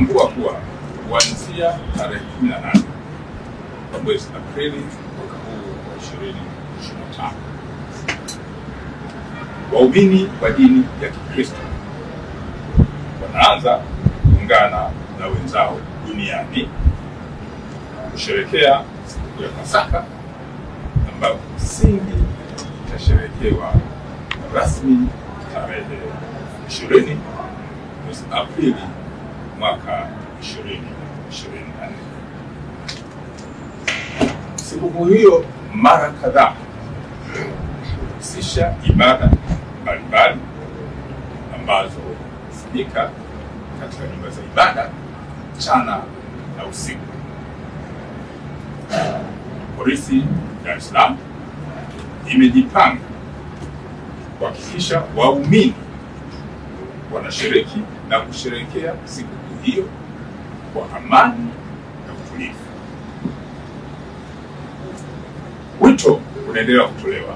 linatambua kuwa kuanzia tarehe 18 mwezi Aprili mwaka huu wa 2025 waumini wa dini ya Kikristo wanaanza kuungana na wenzao duniani kusherehekea siku ya Pasaka ambayo msingi itasherehekewa rasmi tarehe 20 mwezi Aprili mwaka 2024. Siku hiyo mara kadhaa husisha ibada mbalimbali ambazo hufanyika katika nyumba za ibada mchana na usiku. Polisi Dar es Salaam imejipanga kuhakikisha waumini wanashiriki na kusherehekea siku hiyo kwa amani na utulivu. Wito unaendelea kutolewa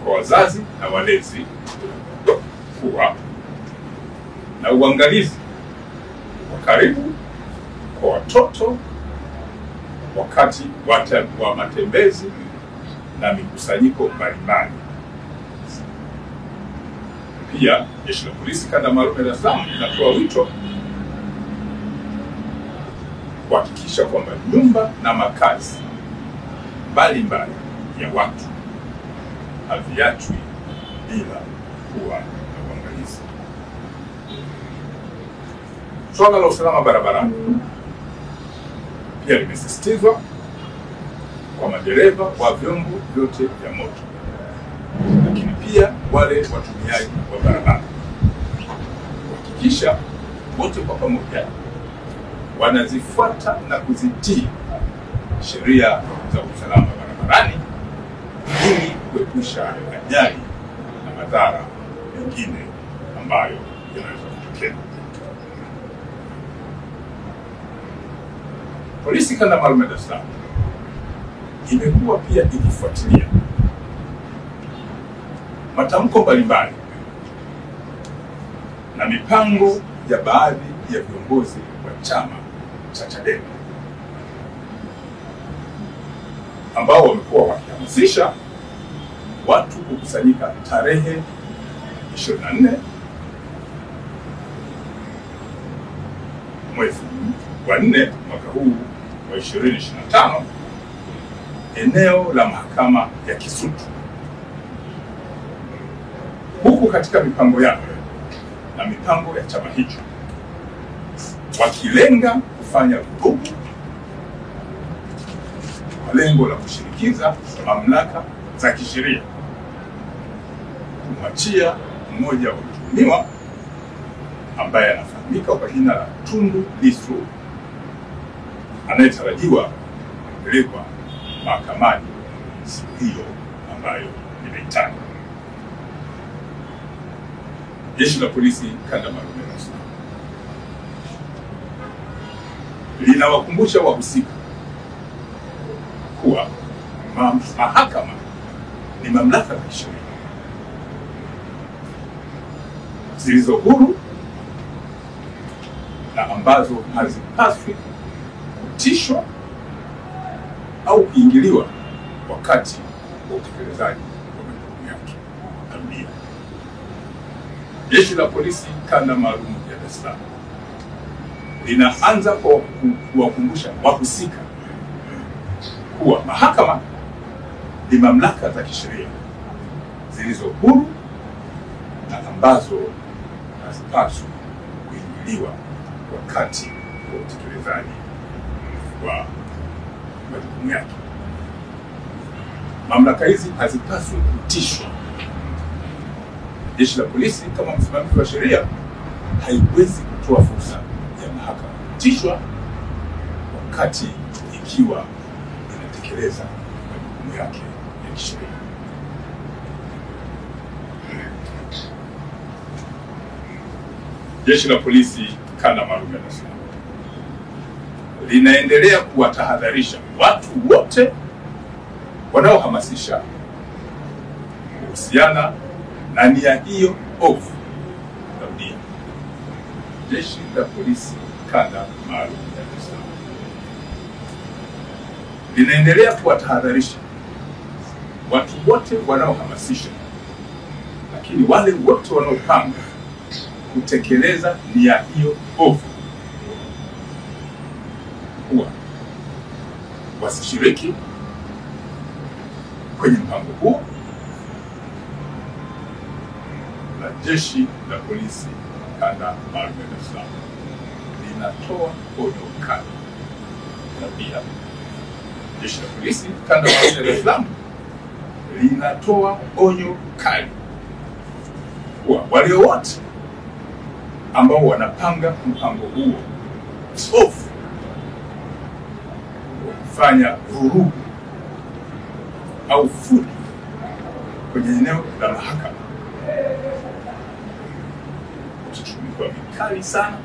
kwa wazazi na walezi kuwa na uangalizi wa karibu kwa watoto wakati wa matembezi na mikusanyiko mbalimbali. Pia Jeshi la Polisi Kanda Maalum ya Dar es Salaam linatoa wito kuhakikisha kwamba nyumba na makazi mbalimbali ya watu haviachwi bila kuwa na uangalizi. Swala la usalama barabarani pia limesisitizwa kwa madereva wa vyombo vyote vya moto, lakini pia wale watumiaji wa barabara kuhakikisha wote kwa pamoja wanazifuata na kuzitii sheria za usalama barabarani ili kuepusha ajali na madhara mengine ambayo yanaweza kutokea. Polisi Kanda Maalum ya Dar es Salaam imekuwa pia ikifuatilia matamko mbalimbali na mipango ya baadhi ya viongozi wa chama cha Chadema ambao wamekuwa wakihamasisha watu kukusanyika tarehe 24 mwezi wa 4 mwaka huu wa 2025 eneo la mahakama ya Kisutu, huku katika mipango yao na mipango ya chama hicho wakilenga kufanya vurugu kwa lengo la kushinikiza mamlaka za kisheria kumwachia mmoja wa mtuhumiwa ambaye anafahamika kwa jina la Tundu Lissu anayetarajiwa kupelekwa mahakamani siku hiyo ambayo nimeitaja. Jeshi la Polisi Kanda Maalum ya Dar es Salaam linawakumbusha wahusika kuwa mahakama ni mamlaka za kisheria zilizo huru na ambazo hazipaswi kutishwa au kuingiliwa wakati wa utekelezaji wa majukumu yake. Narudia, Jeshi la Polisi Kanda Maalum ya Dar es Salaam linaanza kwa kuwakumbusha wahusika kuwa mahakama ni mamlaka za kisheria zilizo huru na ambazo hazipaswi kuingiliwa wakati wa utekelezaji wa majukumu yake. Mamlaka hizi hazipaswi kutishwa. Jeshi la Polisi kama msimamizi wa sheria haiwezi kutoa fursa ya mahakama kutishwa wakati ikiwa inatekeleza majukumu yake ya kisheria. Jeshi la Polisi Kanda Maalum ya Dar es Salaam linaendelea kuwatahadharisha watu wote wanaohamasisha kuhusiana na nia hiyo ovu. Narudia, Jeshi la Polisi Kanda Maalum ya Dar es Salaam linaendelea kuwatahadharisha watu wote wanaohamasisha, lakini wale wote wanaopanga kutekeleza nia hiyo ovu kuwa wasishiriki kwenye mpango huo, na Jeshi la Polisi Kanda Maalum ya Dar es Salaam linatoa onyo kali. Na pia Jeshi la Polisi Kanda Maalum ya Dar es Salaam linatoa onyo kali kwa wale wote ambao wanapanga mpango huo ovu kufanya vurugu au fujo kwenye eneo la mahakama, watachukuliwa vikali sana,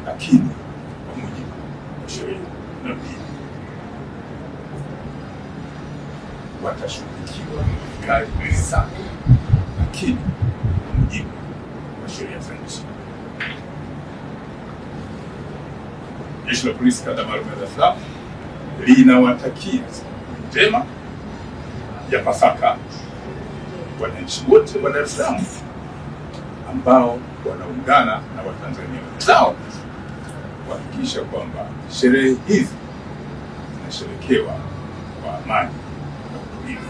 lakini kwa mujibu wa sheria na dini watashughulikiwa vikali sana, lakini kwa mujibu wa sheria za nchi. Jeshi la Polisi Kanda Maalum ya Dar es Salaam linawatakia siku njema ya Pasaka wananchi wote wa Dar es Salaam ambao wanaungana na Watanzania wenzao kuhakikisha kwamba sherehe hizi zinasherekewa kwa amani na utulivu.